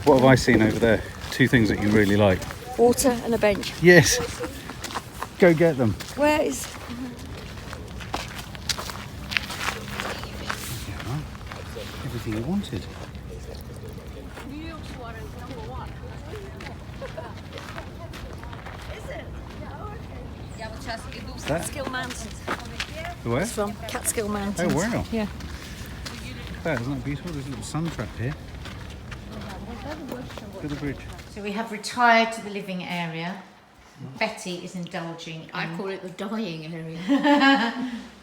What have I seen over there? Two things that you really like. Water and a bench. Yes. Go get them. Where is? Yeah, everything you wanted. That? Catskill Mountains. The where? It's from Catskill Mountains. Oh, wow. Yeah. Isn't that beautiful? There's a little sun trap here. Look at the bridge. So we have retired to the living area. Betty is indulging in... I call it the dying area.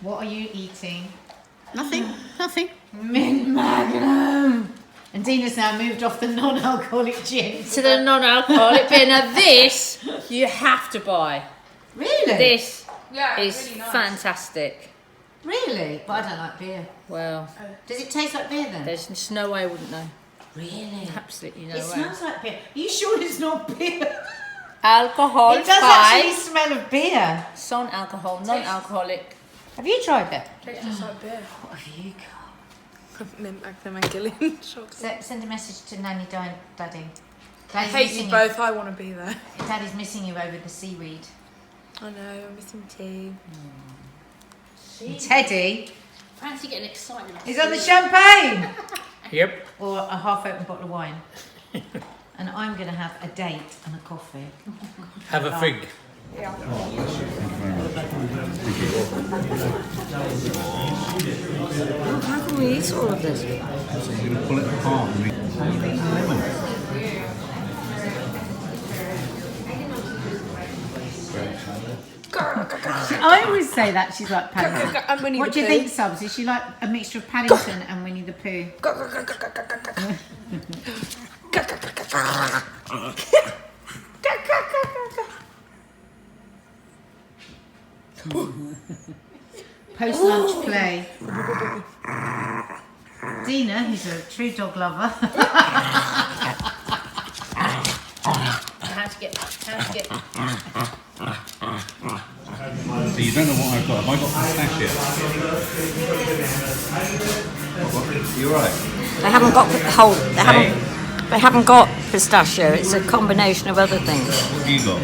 What are you eating? Nothing. Mint Magnum! And Dina's now moved off the non-alcoholic gin. To the non-alcoholic beer. Now this, you have to buy. Really? This Yeah, is really nice. fantastic. Really? But I don't like beer. Well, Does it taste like beer then? there's no way I wouldn't know. Really? Absolutely no It way. smells like beer. Are you sure it's not beer? Alcohol, It does actually smell of beer. Son alcohol, non-alcoholic. Have you tried that? Tastes like beer. What have you got? Mint Magnum and Gillian. Send a message to Nanny Daddy. I Daddy's hate missing you both. I want to be there. Daddy's missing you over the seaweed. I know. I'm missing tea. And Teddy Fancy getting excited. is on the champagne. Yep. Or a half-open bottle of wine. And I'm going to have a date and a coffee. Have a fig. How can we eat all of this? So you're going to pull it apart and lemon. I always say that she's like Paddington. I'm Winnie What the do you Pooh. think, Subs? Is she like a mixture of Paddington and Winnie the Pooh? Post-lunch play. Dina, who's a true dog lover. How to get. So you don't know what I've got. Have I got pistachio? You're right. They haven't got They haven't got pistachio. It's a combination of other things. What have you got?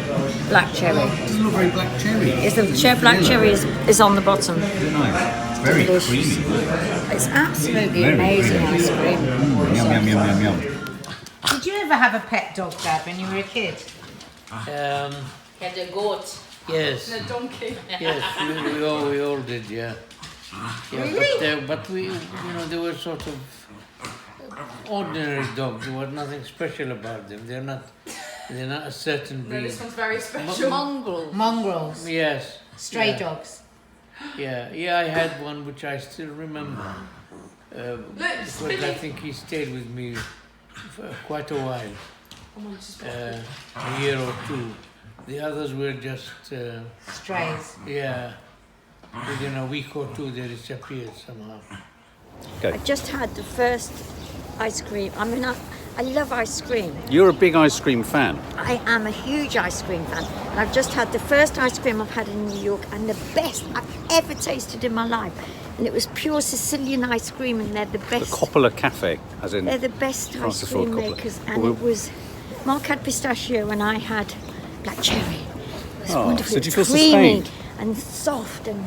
Black cherry. It doesn't look very black cherry. Is the black cherry is on the bottom. Is it nice? Very Delicious. creamy. It's absolutely Very amazing creamy. ice cream. Yum, yum, yum, yum, yum. Did you ever have a pet dog, Dad, when you were a kid? Had a goat. Yes. And a donkey. Yes, we all did, yeah. Yeah, but we, they were sort of ordinary dogs. There was nothing special about them. They're not a certain No, breed. this one's very special. Mongrels. Yes. Stray yeah. dogs. Yeah, I had one which I still remember. because I think he stayed with me for quite a while, a year or two. The others were just Strays. yeah. Within a week or two, they disappeared somehow. I just had the first ice cream. I mean, I love ice cream. You're a big ice cream fan. I am a huge ice cream fan. And I've just had the first ice cream I've had in New York and the best I've ever tasted in my life. And it was pure Sicilian ice cream, and they're the The best. Coppola Cafe, as in They're the best Francis ice Ford cream Coppola. makers. And Well, it was, Mark had pistachio and I had black cherry. It was Oh, wonderful. so did you feel creamy sustained? and soft and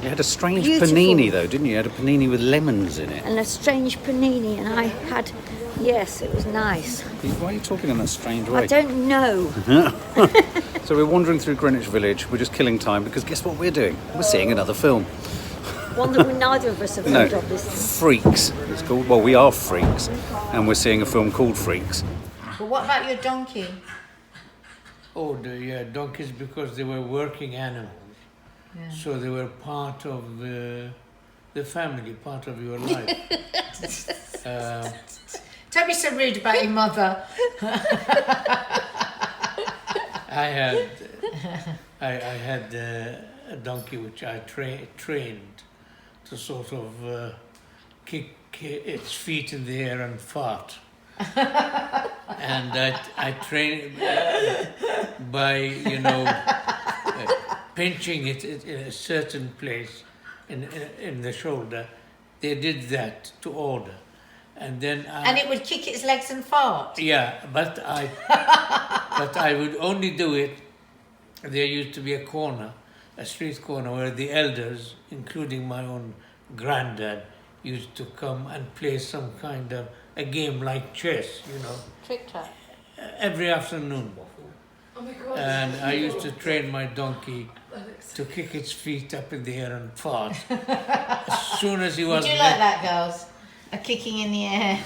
You had a strange beautiful. panini though, didn't you? You had a panini with lemons in it. and a strange panini, and I had, yes, it was nice. Why are you talking in that strange I way? don't know. So we're wandering through Greenwich Village. We're just killing time because guess what we're doing? We're seeing another film. One that we neither of us have No, heard of. This. Freaks. It's called. Well, we are freaks, and we're seeing a film called Freaks. But what about your donkey? Oh, donkeys, because they were working animals. Yeah. So they were part of the family, part of your life. Don't be so rude about your mother. I had a donkey which I trained to sort of kick its feet in the air and fart. And I trained by, pinching it in a certain place in the shoulder. They did that to order. And then And it would kick its legs and fart. yeah, but I would only do it. There used to be a corner, a street corner, where the elders, including my own granddad, used to come and play some kind of a game like chess, Trick track. every afternoon. Oh my god. And I used to train my donkey to kick its feet up in the air and fart. As soon as he Would was you like that, girls? A kicking in the air.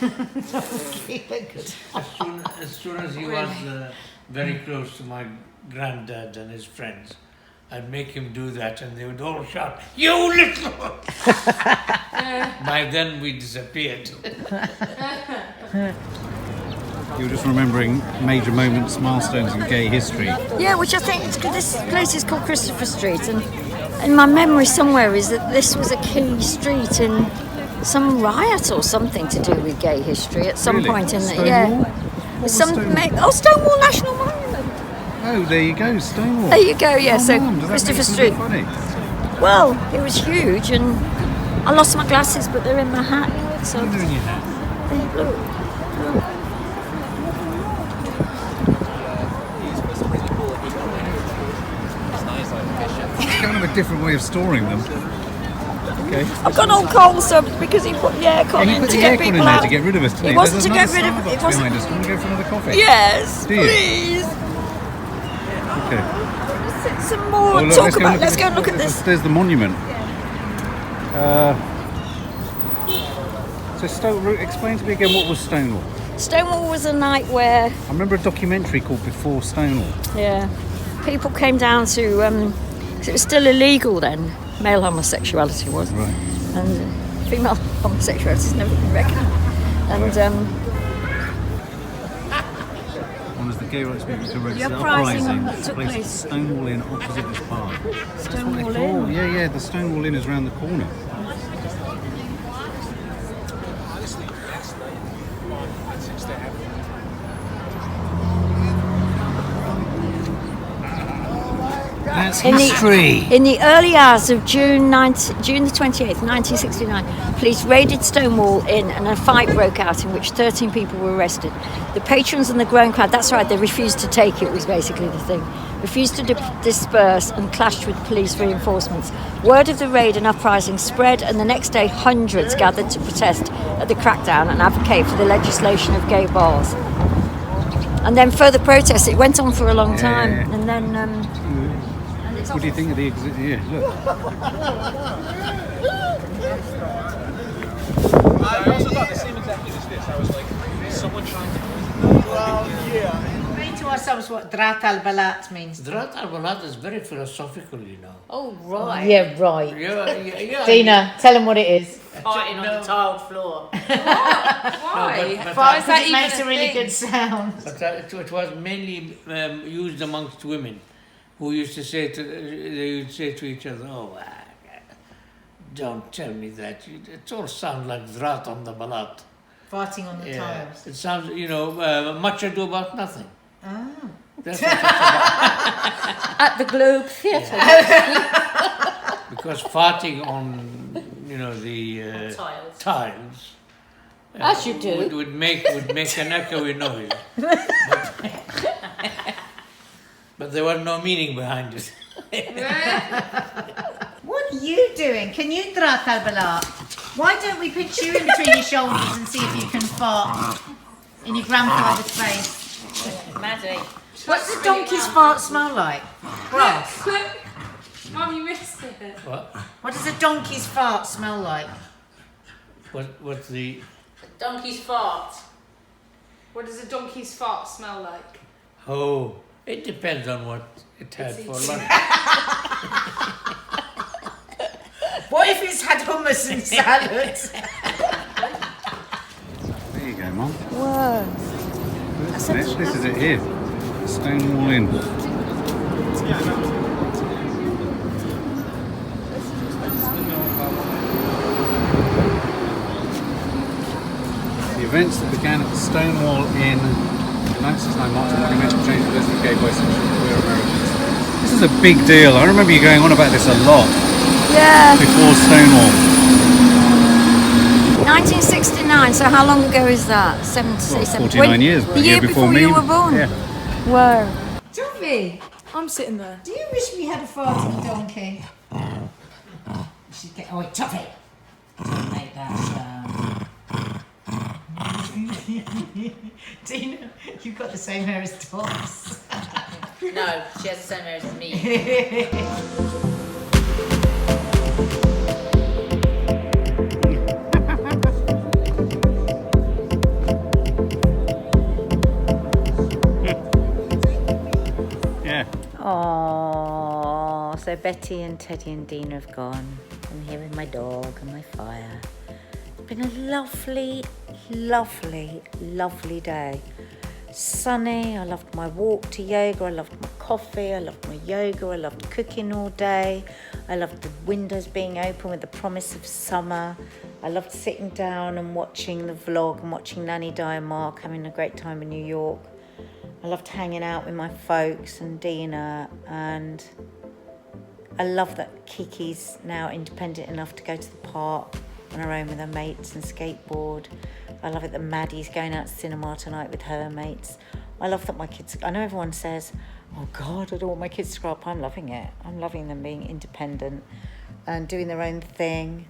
as soon as he was very close to my granddad and his friends, I'd make him do that, and they would all shout, "You little!" By then we disappeared. You were just remembering major moments, milestones in gay history. Yeah, which I think this place is called Christopher Street, and in my memory somewhere is that this was a key street in some riot or something to do with gay history at some Really? point in the Stonewall? Stonewall National Monument. Oh, there you go, Stonewall. There you go, yeah. Oh, So Mum, does that Christopher make it a Street. bit funny? Well, it was huge, and I lost my glasses, but they're in my hat. So What are you doing in your hat? look. It's kind of a different way of storing them. Okay. I've got all coal subs because he put the aircon And you in put to the get aircon in people there out. to get rid of us, didn't you? It wasn't There's to get another rid of. It Starbucks wasn't. behind us. Do you want to go for another coffee? Yes, Do you? please. Okay. Some more. Well, look, Talk about. Let's this. go and look at this. There's the monument. So explain to me again, what was Stonewall? Stonewall was a night where, I remember a documentary called Before Stonewall. yeah, people came down to. Because it was still illegal then. Male homosexuality was, Right. and female homosexuality has never been reckoned. And One was the gay rights movement to register The uprising uprising that took place. at Stonewall Inn opposite this park. Stonewall Oh, Inn. yeah, the Stonewall Inn is round the corner. That's history. In the early hours of June the 28th, 1969, police raided Stonewall Inn and a fight broke out in which 13 people were arrested. The patrons and the growing crowd, that's right, they refused to take it, was basically the thing. Refused to disperse and clashed with police reinforcements. Word of the raid and uprising spread, and the next day hundreds gathered to protest at the crackdown and advocate for the legislation of gay bars. And then further protests, it went on for a long time. Yeah. And then... What do you think of the exit here? Look. I also thought the same exact thing as this. I was like, is someone trying to... Well, yeah. ourselves what Drat al-Balat means. Drat al-Balat is very philosophical, you know. Oh, right. Yeah, right. Yeah. Dina, tell him what it is. Fighting on the tiled floor. Why? but Why is that It even makes a really good sound. But it was mainly used amongst women, who used to say they would say to each other, "Oh, don't tell me that. It all sounds like Drat on the Balat." Fighting on the tiles. It sounds, much ado about nothing. Ah. That's what it's about. At the Globe Theatre. Because farting on, the tiles. As you do. Would make an echoey noise. But there was no meaning behind it. What are you doing? Can you Drat al-Balat? Why don't we put you in between your shoulders and see if you can fart in your grandfather's face? Maddie. What's a donkey's fart smell like? Grass. Mum, you missed it. What? What does a donkey's fart smell like? What's the... Donkey's fart. What does a donkey's fart smell like? Oh, it depends on what it had for lunch. What if it's had hummus and salad? There you go, Mum. Whoa. This is it here. Stonewall Inn. The events that began at the Stonewall Inn in 1969 marked a monumental change in the business gave way to queer Americans. This is a big deal. I remember you going on about this a lot. Yeah. Before Stonewall. 1969, so how long ago is that? 49 years, The year before me. you were born? Yeah. Whoa. Toffee, I'm sitting there. do you wish we had a farting donkey? We should get. Oh, wait, Toffee! Don't make that sound. Dina, you've got the same hair as Tom's. No, she has the same hair as me. Yeah. Oh, so Betty and Teddy and Dina have gone. I'm here with my dog and my fire. It's been a lovely, lovely, lovely day. Sunny. I loved my walk to yoga. I loved my coffee. I loved my yoga. I loved cooking all day. I loved the windows being open with the promise of summer. I loved sitting down and watching the vlog and watching Nanny Di and Mark having a great time in New York. I loved hanging out with my folks and Dina, and I love that Kiki's now independent enough to go to the park on her own with her mates and skateboard. I love it that Maddie's going out to cinema tonight with her mates. I love that my kids, I know everyone says, oh God, I don't want my kids to grow up. I'm loving it. I'm loving them being independent and doing their own thing,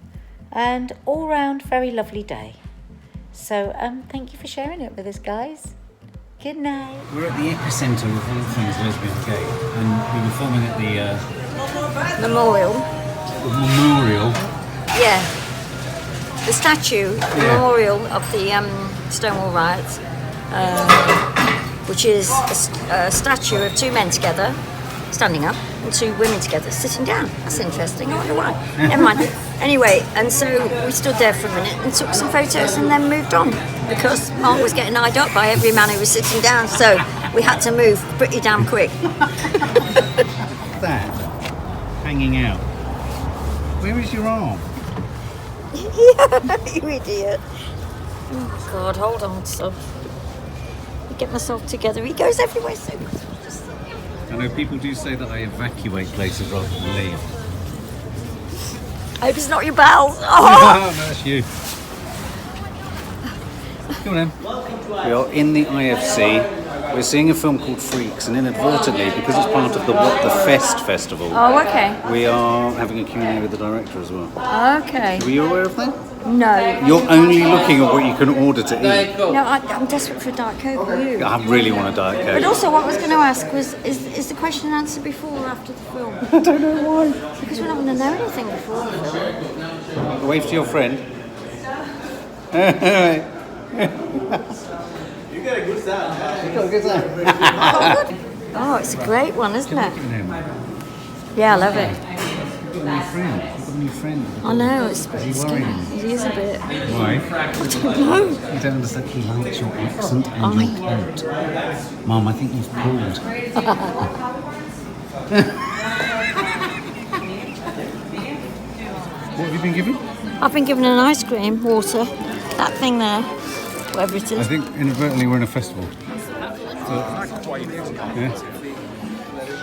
and all round very lovely day. So thank you for sharing it with us, guys. Good night. We're at the epicentre of all things lesbian and gay, and we were filming at the Memorial. memorial. Yeah. The statue, the memorial of the Stonewall riots, which is a statue of two men together, standing up, and two women together, sitting down. That's interesting. I wonder why. Never mind. Anyway, and so we stood there for a minute and took some photos and then moved on, because Mark was getting eyed up by every man who was sitting down, so we had to move pretty damn quick. That hanging out. Where is your arm? Yeah, you idiot. Oh God, hold on, son. Get myself together. He goes everywhere so much. I know people do say that I evacuate places rather than leave. I hope it's not your bowels. No, Oh! that's you. Come on then. We are in the IFC. We're seeing a film called Freaks, and inadvertently, because it's part of the What the Fest festival, Oh, okay. we are having a Q&A with the director as well. Okay. Were you aware of that? No. You're only looking at what you can order to eat. No, I'm desperate for a Diet Coke. Are you? I really want a Diet But Coke. also, what I was going to ask was, is the question and answer before or after the film? I don't know why. Because we're not going to know anything before the film. Wave to your friend. You got a good sound. You got a good sound. Oh, it's a great one, isn't it? Yeah, I love it. You've got a new friend. I know, it's Is he worrying? He is a bit. Why? I don't know. You don't understand. He likes your accent and your coat. Mum, I think you've pulled. What have you been given? I've been given an ice cream, water, that thing there, whatever it I is. think inadvertently we're in a festival. Yeah.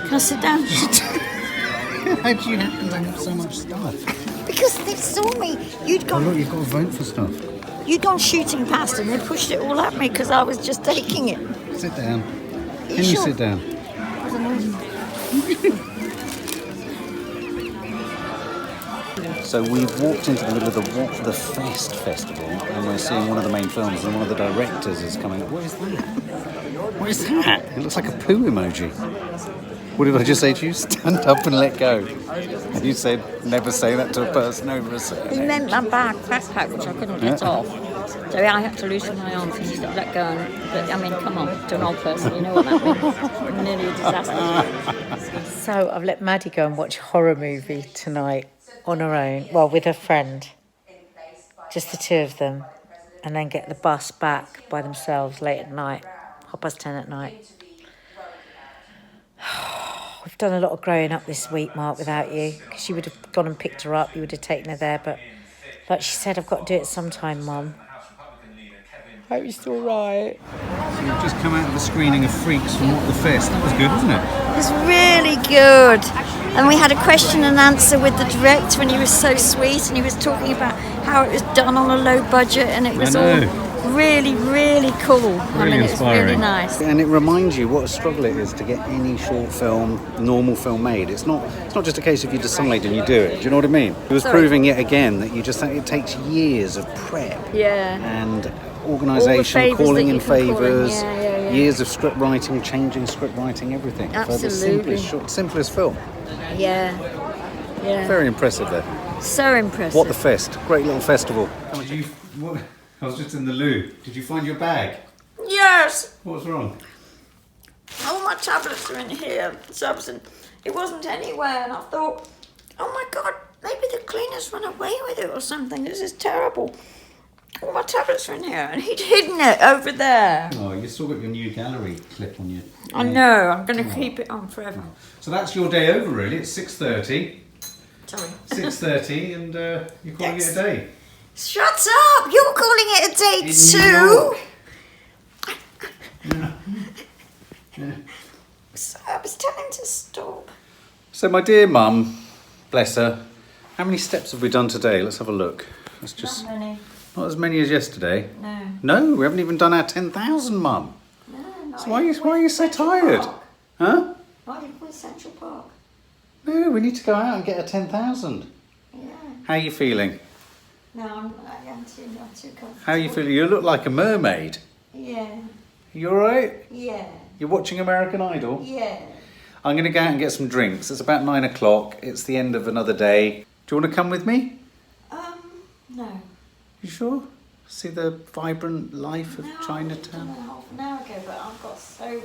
Can I sit down? How do you happen to have so much stuff? Because they saw me. You'd Oh gone, look, you've got to vote for stuff. you'd gone shooting past and they pushed it all at me because I was just taking it. Sit down. Are Can you sure? sit down? I don't know. So we've walked into the middle of the What the Fest festival and we're seeing one of the main films and one of the directors is coming up. What is that? What is that? It looks like a poo emoji. What did I just say to you? Stand up and let go. And you said never say that to a person over a certain He age. meant my backpack, which I couldn't get off. So I had to loosen my arms and let go. But I mean, come on, to an old person, you know what that means. Nearly a disaster. So I've let Maddie go and watch a horror movie tonight on her own, well, with her friend, just the two of them, and then get the bus back by themselves late at night, 10:30 at night. We've done a lot of growing up this week, Mark, without you, because you would have gone and picked her up, you would have taken her there, but like she said, I've got to do it sometime, Mum. Hope you're still right. So you've just come out of the screening of Freaks from What the Fest. That was good, wasn't it? It was really good. And we had a question and answer with the director and he was so sweet and he was talking about how it was done on a low budget and it was all really, really cool. I mean, it was really nice. And it reminds you what a struggle it is to get any short film, normal film made. It's not just a case of you decide and you do it. Do you know what I mean? It was proving yet again that you just it takes years of prep. Yeah. And organisation, calling in favours, yeah. years of script writing, changing script writing, everything. Absolutely. For the simplest film. Yeah. Very impressive there. So impressive. What the Fest, great little festival. I was just in the loo. Did you find your bag? Yes. What's wrong? All my tablets are in here, subs, and it wasn't anywhere. And I thought, oh my God, maybe the cleaners run away with it or something. This is terrible. All my tablets are in here, and he'd hidden it over there. Oh, you still got your new gallery clip on you. I know. I'm going to keep it on forever. So that's your day over, really. It's 6:30. Sorry. 6:30, and you're calling it a day. Shut up! You're calling it a day In too. So I was telling him to stop. So my dear mum, bless her, how many steps have we done today? Let's have a look. Let's just Not many. not as many as yesterday. No. No, we haven't even done our 10,000, mum. No, not So why are you so tired? Huh? Not even Central Park. No, we need to go out and get a 10,000. Yeah. How are you feeling? No, I'm too comfortable. How are you feeling? You look like a mermaid. Yeah. You alright? Yeah. You're watching American Idol? Yeah. I'm going to go out and get some drinks. It's about 9 o'clock. It's the end of another day. Do you want to come with me? No. You sure? See the vibrant life of No, Chinatown? I did half an hour ago, but I've got so...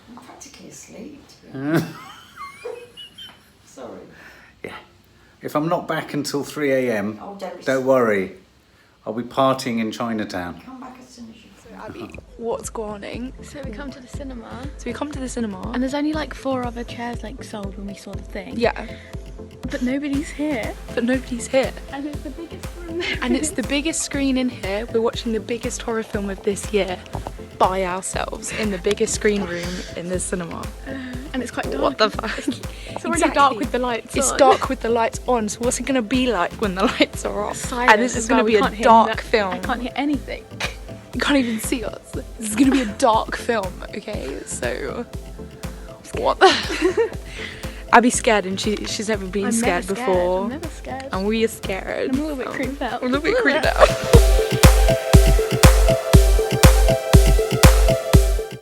I'm practically asleep. Sorry. Yeah. If I'm not back until 3 a.m, Oh, don't worry. I'll be partying in Chinatown. Come back as soon as you can. Abby, what's going on? So we come to the cinema, So we come to the cinema. and there's only like 4 other chairs like sold when we saw the thing. Yeah, But nobody's here. but nobody's here. And it's the biggest room. And it's the biggest screen in here. We're watching the biggest horror film of this year by ourselves in the biggest screen room in the cinema. And it's quite dark. What the fuck? It's already dark with the lights It's on. dark with the lights on, so what's it going to be like when the lights are off? Silent And this as is going to well. be We a can't hear dark film. I can't hear anything. You can't even see us. This is going to be a dark film, okay? So, what the... Abby's scared and she's never been I'm scared never before. I'm never scared. And we are scared. I'm a little bit creeped out. I'm a little bit creeped out.